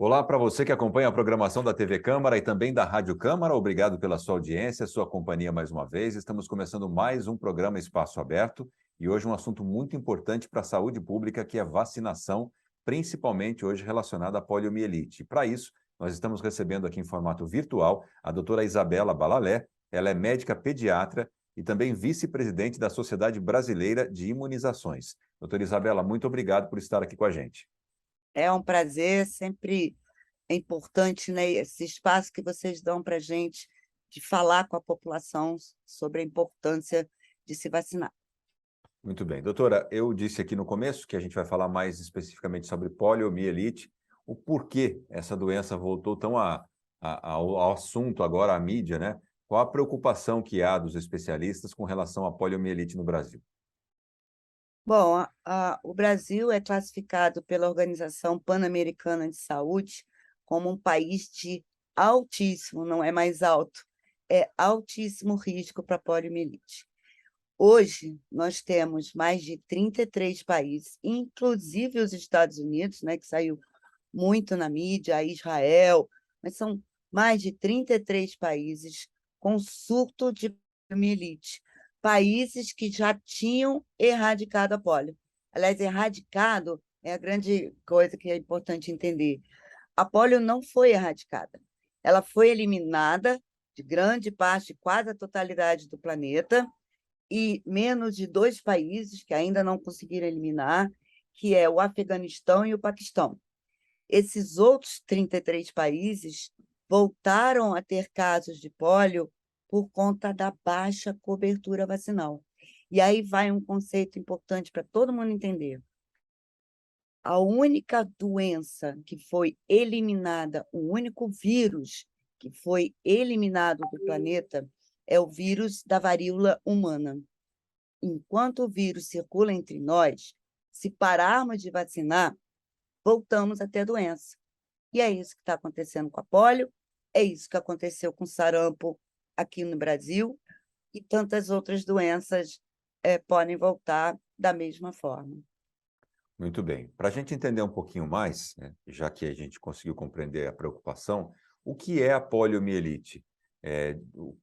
Olá para você que acompanha a programação da TV Câmara e também da Rádio Câmara. Obrigado pela sua audiência, sua companhia mais uma vez. Estamos começando mais um programa Espaço Aberto e hoje um assunto muito importante para a saúde pública, que é vacinação, principalmente hoje relacionada à poliomielite. Para isso, nós estamos recebendo aqui em formato virtual a doutora Isabela Balalé. Ela é médica pediatra e também vice-presidente da Sociedade Brasileira de Imunizações. Doutora Isabela, muito obrigado por estar aqui com a gente. É um prazer, sempre é importante, né, esse espaço que vocês dão para a gente de falar com a população sobre a importância de se vacinar. Muito bem. Doutora, eu disse aqui no começo que a gente vai falar mais especificamente sobre poliomielite, o porquê essa doença voltou tão ao assunto agora, à mídia, né? Qual a preocupação que há dos especialistas com relação à poliomielite no Brasil? Bom, o Brasil é classificado pela Organização Pan-Americana de Saúde como um país de altíssimo, não é mais alto, é altíssimo risco para poliomielite. Hoje, nós temos mais de 33 países, inclusive os Estados Unidos, né, que saiu muito na mídia, Israel, mas são mais de 33 países com surto de poliomielite, países que já tinham erradicado a polio. Aliás, erradicado é a grande coisa que é importante entender. A polio não foi erradicada, ela foi eliminada de grande parte, quase a totalidade do planeta, e menos de 2 países que ainda não conseguiram eliminar, que é o Afeganistão e o Paquistão. Esses outros 33 países voltaram a ter casos de pólio por conta da baixa cobertura vacinal. E aí vai um conceito importante para todo mundo entender. A única doença que foi eliminada, o único vírus que foi eliminado do planeta é o vírus da varíola humana. Enquanto o vírus circula entre nós, se pararmos de vacinar, voltamos a ter doença. E é isso que está acontecendo com a polio, é isso que aconteceu com sarampo aqui no Brasil, e tantas outras doenças podem voltar da mesma forma. Muito bem. Para a gente entender um pouquinho mais, né, já que a gente conseguiu compreender a preocupação, o que é a poliomielite?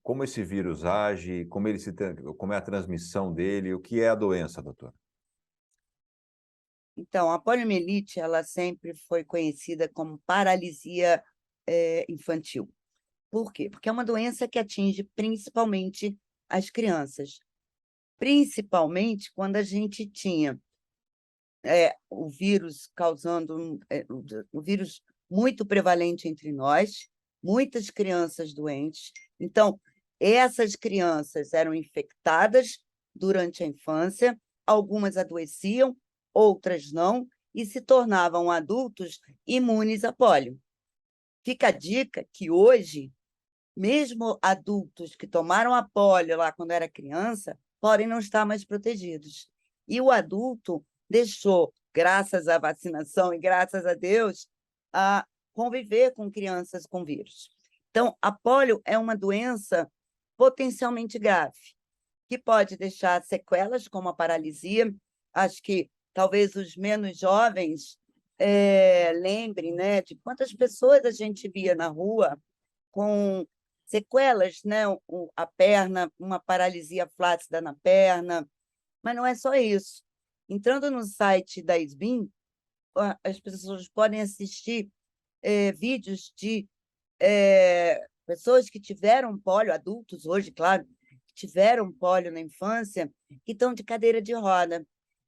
Como esse vírus age, como é a transmissão dele, o que é a doença, doutor? Então, a poliomielite ela sempre foi conhecida como paralisia infantil. Por quê? Porque é uma doença que atinge principalmente as crianças, principalmente quando a gente tinha o vírus o vírus muito prevalente entre nós, muitas crianças doentes. Então, essas crianças eram infectadas durante a infância, algumas adoeciam, outras não, e se tornavam adultos imunes à polio. Fica a dica que hoje, mesmo adultos que tomaram a polio lá quando era criança, podem não estar mais protegidos. E o adulto deixou, graças à vacinação e graças a Deus, a conviver com crianças com vírus. Então, a polio é uma doença potencialmente grave, que pode deixar sequelas, como a paralisia. Acho que talvez os menos jovens lembrem, né, de quantas pessoas a gente via na rua com sequelas, né? A perna, uma paralisia flácida na perna, mas não é só isso. Entrando no site da SBIM, as pessoas podem assistir vídeos de pessoas que tiveram pólio, adultos hoje, claro, que tiveram pólio na infância, que estão de cadeira de roda,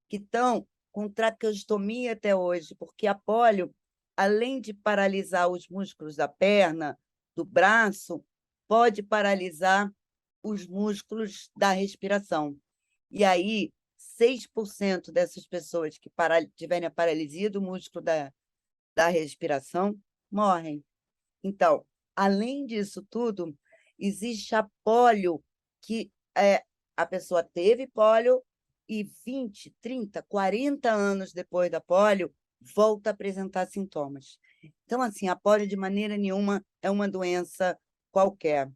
que estão com traqueostomia até hoje, porque a pólio, além de paralisar os músculos da perna, do braço, pode paralisar os músculos da respiração. E aí, 6% dessas pessoas que tiverem a paralisia do músculo da respiração morrem. Então, além disso tudo, existe a polio, que a pessoa teve polio e 20, 30, 40 anos depois da polio, volta a apresentar sintomas. Então, assim, a polio, de maneira nenhuma, é uma doença qualquer.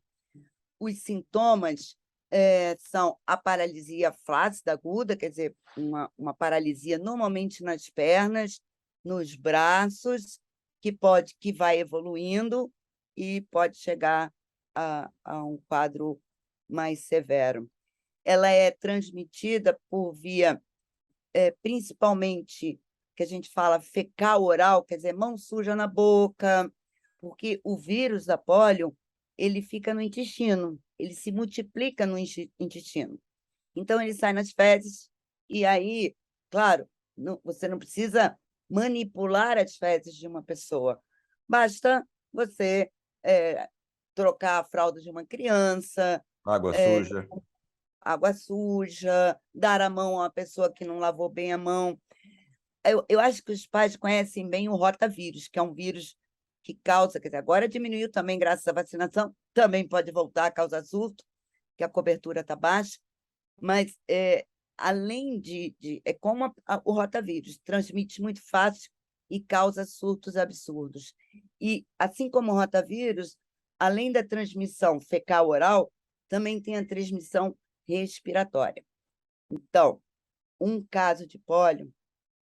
Os sintomas são a paralisia flácida aguda, quer dizer, uma paralisia normalmente nas pernas, nos braços, que vai evoluindo e pode chegar a um quadro mais severo. Ela é transmitida por via, principalmente, que a gente fala fecal-oral, quer dizer, mão suja na boca, porque o vírus da polio, ele fica no intestino, ele se multiplica no intestino. Então, ele sai nas fezes, e aí, claro, você não precisa manipular as fezes de uma pessoa, basta você trocar a fralda de uma criança, Água suja. água suja, dar a mão a uma pessoa que não lavou bem a mão. Eu acho que os pais conhecem bem o rotavírus, que é um vírus que causa, quer dizer, agora diminuiu também graças à vacinação, também pode voltar a causar surto, que a cobertura está baixa, mas além é como o rotavírus, transmite muito fácil e causa surtos absurdos. E, assim como o rotavírus, além da transmissão fecal-oral, também tem a transmissão respiratória. Então, um caso de pólio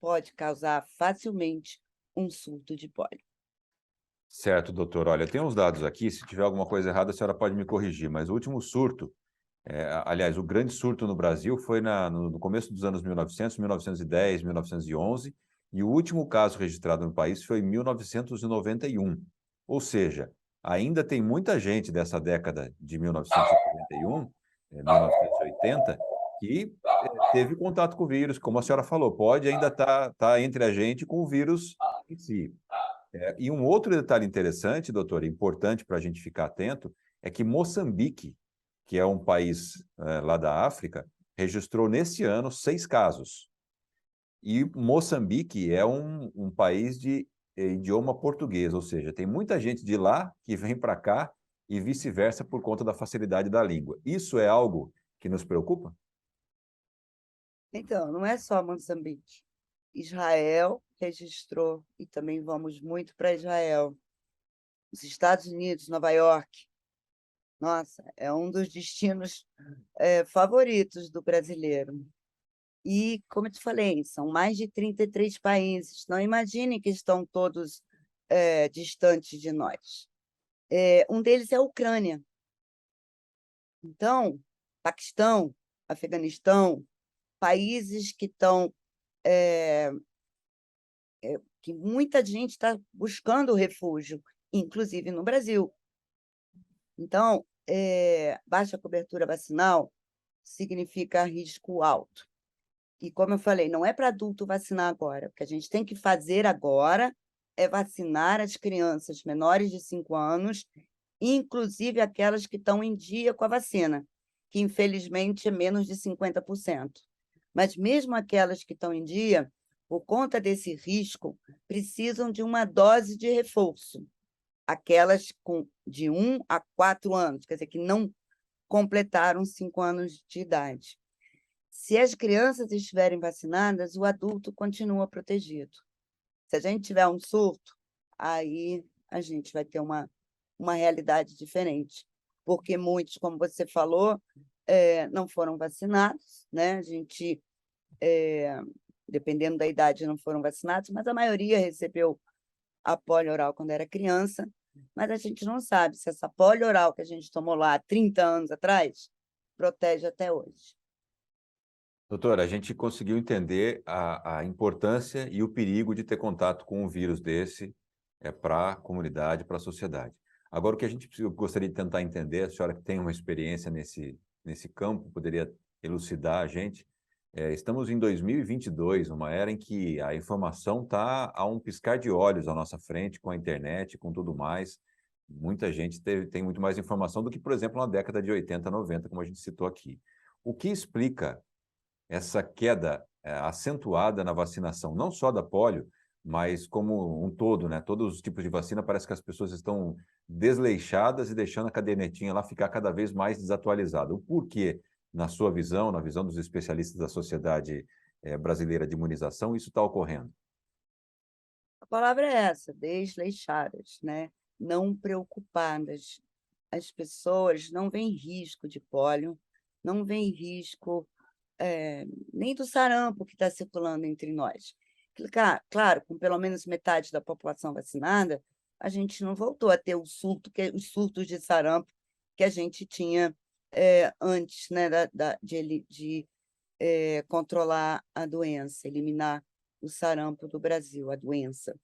pode causar facilmente um surto de pólio. Certo, doutor. Olha, tem uns dados aqui, se tiver alguma coisa errada, a senhora pode me corrigir, mas o último surto, aliás, o grande surto no Brasil foi no começo dos anos 1900, 1910, 1911, e o último caso registrado no país foi em 1991. Ou seja, ainda tem muita gente dessa década de 1991, 1980, que teve contato com o vírus, como a senhora falou, pode ainda estar entre a gente com o vírus em si. E um outro detalhe interessante, doutor, importante para a gente ficar atento, é que Moçambique, que é um país lá da África, registrou nesse ano 6 casos. E Moçambique é um país de idioma português, ou seja, tem muita gente de lá que vem para cá e vice-versa por conta da facilidade da língua. Isso é algo que nos preocupa? Então, não é só Moçambique. Israel registrou, e também vamos muito para Israel. Os Estados Unidos, Nova York, nossa, é um dos destinos favoritos do brasileiro. E, como eu te falei, são mais de 33 países. Não imagine que estão todos distantes de nós. Um deles é a Ucrânia. Então, Paquistão, Afeganistão, países que estão que muita gente está buscando refúgio, inclusive no Brasil. Então, baixa cobertura vacinal significa risco alto. E, como eu falei, não é para adulto vacinar agora. O que a gente tem que fazer agora é vacinar as crianças menores de 5 anos, inclusive aquelas que estão em dia com a vacina, que infelizmente é menos de 50%. Mas mesmo aquelas que estão em dia, por conta desse risco, precisam de uma dose de reforço. Aquelas de 1 a 4 anos, quer dizer, que não completaram 5 anos de idade. Se as crianças estiverem vacinadas, o adulto continua protegido. Se a gente tiver um surto, aí a gente vai ter uma realidade diferente, porque muitos, como você falou, não foram vacinados, né? A gente, dependendo da idade, não foram vacinados, mas a maioria recebeu a polio oral quando era criança, mas a gente não sabe se essa polio oral que a gente tomou lá há 30 anos atrás protege até hoje. Doutora, a gente conseguiu entender a importância e o perigo de ter contato com um vírus desse para a comunidade, para a sociedade. Agora, o que eu gostaria de tentar entender, a senhora que tem uma experiência nesse campo, poderia elucidar a gente. Estamos em 2022, uma era em que a informação está a um piscar de olhos à nossa frente, com a internet, com tudo mais. Muita gente tem muito mais informação do que, por exemplo, na década de 80, 90, como a gente citou aqui. O que explica essa queda acentuada na vacinação, não só da polio, mas como um todo, né? Todos os tipos de vacina, parece que as pessoas estão desleixadas e deixando a cadernetinha lá ficar cada vez mais desatualizada. O porquê, na sua visão, na visão dos especialistas da Sociedade Brasileira de Imunização, isso está ocorrendo? A palavra é essa, desleixadas, né? Não preocupadas. As pessoas não veem risco de pólio, não veem risco nem do sarampo que está circulando entre nós. Claro, com pelo menos metade da população vacinada, a gente não voltou a ter os surtos de sarampo que a gente tinha antes, né, de controlar a doença, eliminar o sarampo do Brasil, a doença.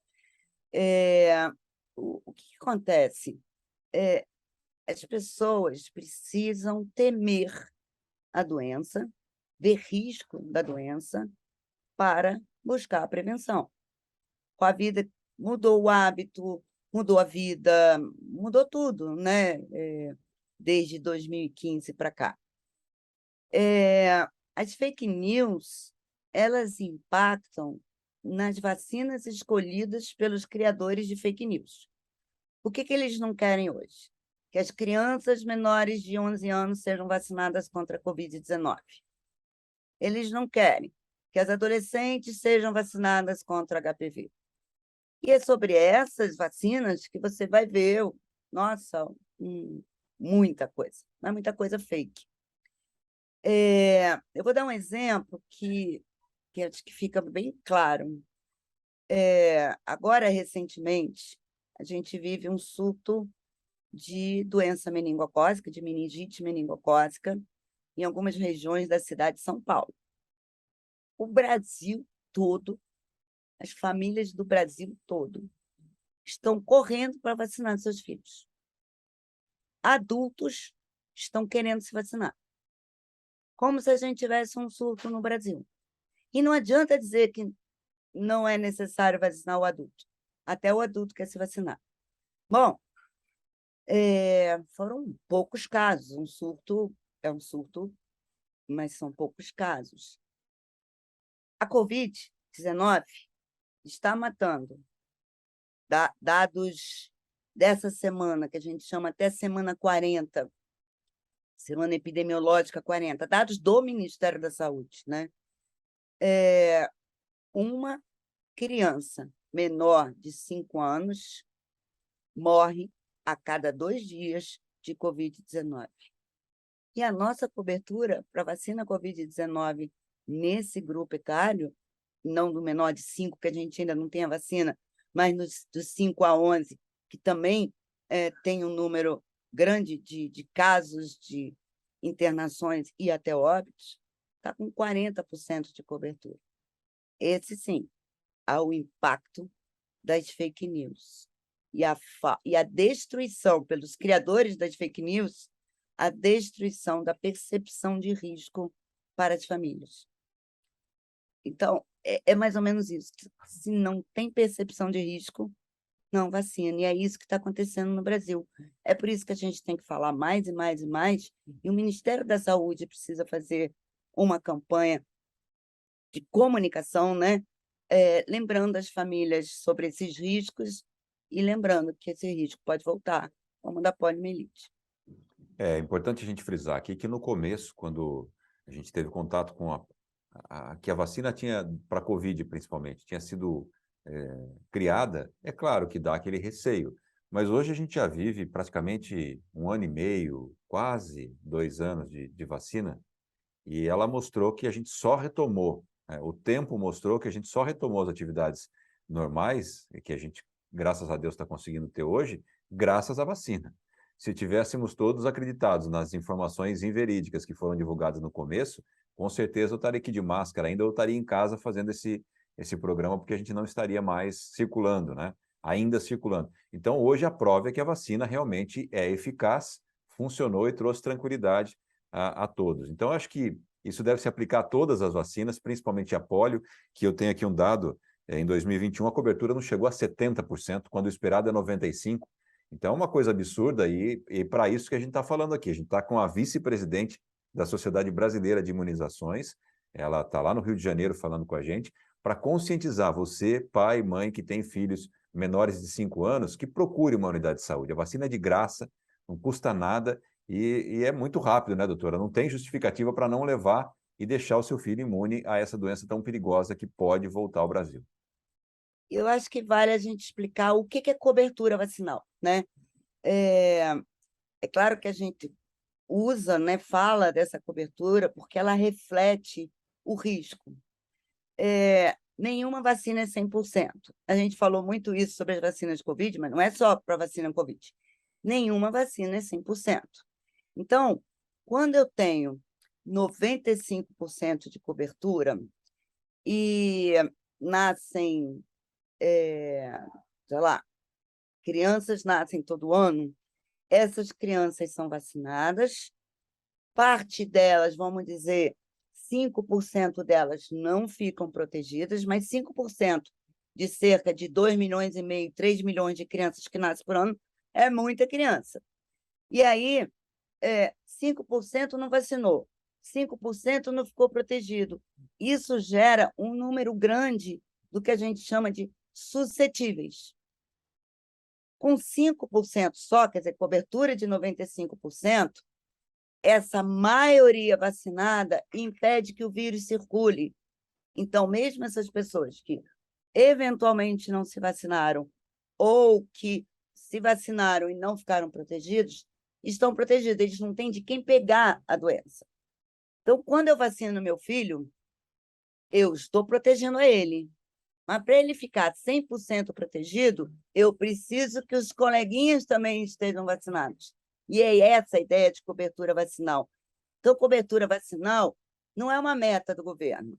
O que acontece? As pessoas precisam temer a doença, ver risco da doença, para buscar a prevenção. Com a vida, mudou o hábito, mudou a vida, mudou tudo, né? Desde 2015 para cá. As fake news, elas impactam nas vacinas escolhidas pelos criadores de fake news. O que eles não querem hoje? Que as crianças menores de 11 anos sejam vacinadas contra a Covid-19. Eles não querem que as adolescentes sejam vacinadas contra HPV. E é sobre essas vacinas que você vai ver, nossa, muita coisa, mas muita coisa fake. Eu vou dar um exemplo que acho que fica bem claro. Agora, recentemente, a gente vive um surto de doença meningocócica, de meningite meningocócica, em algumas regiões da cidade de São Paulo. O Brasil todo, as famílias do Brasil todo, estão correndo para vacinar seus filhos. Adultos estão querendo se vacinar. Como se a gente tivesse um surto no Brasil. E não adianta dizer que não é necessário vacinar o adulto. Até o adulto quer se vacinar. Bom, foram poucos casos. Um surto é um surto, mas são poucos casos. A Covid-19 está matando. Dados dessa semana, que a gente chama até semana 40, semana epidemiológica 40, dados do Ministério da Saúde, né? Uma criança menor de 5 anos morre a cada 2 dias de Covid-19. E a nossa cobertura para vacina Covid-19 nesse grupo etário, não do menor de 5, que a gente ainda não tem a vacina, mas dos 5 a 11, que também tem um número grande de casos de internações e até óbitos, está com 40% de cobertura. Esse, sim, há o impacto das fake news. E a destruição, pelos criadores das fake news, a destruição da percepção de risco para as famílias. Então, é mais ou menos isso. Se não tem percepção de risco, não vacina. E é isso que está acontecendo no Brasil. É por isso que a gente tem que falar mais e mais e mais, e o Ministério da Saúde precisa fazer uma campanha de comunicação, né? Lembrando as famílias sobre esses riscos e lembrando que esse risco pode voltar, como o da poliomielite. É importante a gente frisar aqui que no começo, quando a gente teve contato com que a vacina tinha, para a Covid principalmente, tinha sido criada, é claro que dá aquele receio. Mas hoje a gente já vive praticamente 1 ano e meio, quase 2 anos de vacina, e ela mostrou que a gente só retomou, o tempo mostrou que a gente só retomou as atividades normais, e que a gente, graças a Deus, está conseguindo ter hoje, graças à vacina. Se tivéssemos todos acreditados nas informações inverídicas que foram divulgadas no começo, com certeza eu estaria aqui de máscara ainda, eu estaria em casa fazendo esse programa, porque a gente não estaria mais circulando, né? Ainda circulando. Então, hoje a prova é que a vacina realmente é eficaz, funcionou e trouxe tranquilidade a todos. Então, acho que isso deve se aplicar a todas as vacinas, principalmente a polio, que eu tenho aqui um dado, em 2021 a cobertura não chegou a 70%, quando o esperado é 95%. Então, é uma coisa absurda e para isso que a gente está falando aqui. A gente está com a vice-presidente da Sociedade Brasileira de Imunizações, ela está lá no Rio de Janeiro falando com a gente, para conscientizar você, pai, mãe, que tem filhos menores de 5 anos, que procure uma unidade de saúde. A vacina é de graça, não custa nada e é muito rápido, né, doutora? Não tem justificativa para não levar e deixar o seu filho imune a essa doença tão perigosa que pode voltar ao Brasil. Eu acho que vale a gente explicar o que é cobertura vacinal, né? É claro que a gente usa, né, fala dessa cobertura porque ela reflete o risco. nenhuma vacina é 100%. A gente falou muito isso sobre as vacinas de Covid, mas não é só para a vacina Covid. Nenhuma vacina é 100%. Então, quando eu tenho 95% de cobertura e nascem, sei lá, crianças nascem todo ano, essas crianças são vacinadas, parte delas, vamos dizer, 5% delas não ficam protegidas, mas 5% de cerca de 2,5 milhões, 3 milhões de crianças que nascem por ano é muita criança. E aí, 5% não vacinou, 5% não ficou protegido. Isso gera um número grande do que a gente chama de suscetíveis. Com 5% só, quer dizer, cobertura de 95%, essa maioria vacinada impede que o vírus circule. Então, mesmo essas pessoas que eventualmente não se vacinaram ou que se vacinaram e não ficaram protegidos, estão protegidos, eles não têm de quem pegar a doença. Então, quando eu vacino meu filho, eu estou protegendo a ele. Mas para ele ficar 100% protegido, eu preciso que os coleguinhas também estejam vacinados. E é essa a ideia de cobertura vacinal. Então, cobertura vacinal não é uma meta do governo.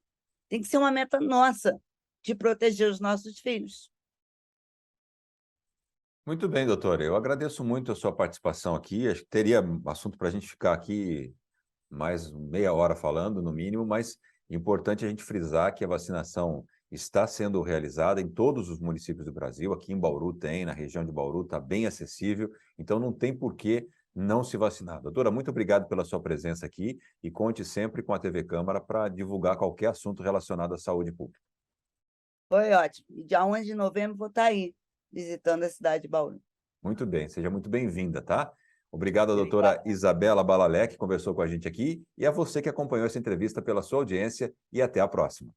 Tem que ser uma meta nossa de proteger os nossos filhos. Muito bem, doutora. Eu agradeço muito a sua participação aqui. Acho que teria assunto para a gente ficar aqui mais meia hora falando, no mínimo, mas importante a gente frisar que a vacinação está sendo realizada em todos os municípios do Brasil. Aqui em Bauru tem, na região de Bauru está bem acessível, então não tem por que não se vacinar. Doutora, muito obrigado pela sua presença aqui e conte sempre com a TV Câmara para divulgar qualquer assunto relacionado à saúde pública. Foi ótimo. E dia 11 de novembro vou estar aí, visitando a cidade de Bauru. Muito bem, seja muito bem-vinda, tá? Obrigado à doutora Obrigada. Isabela Balalé, que conversou com a gente aqui, e a você que acompanhou essa entrevista pela sua audiência, e até a próxima.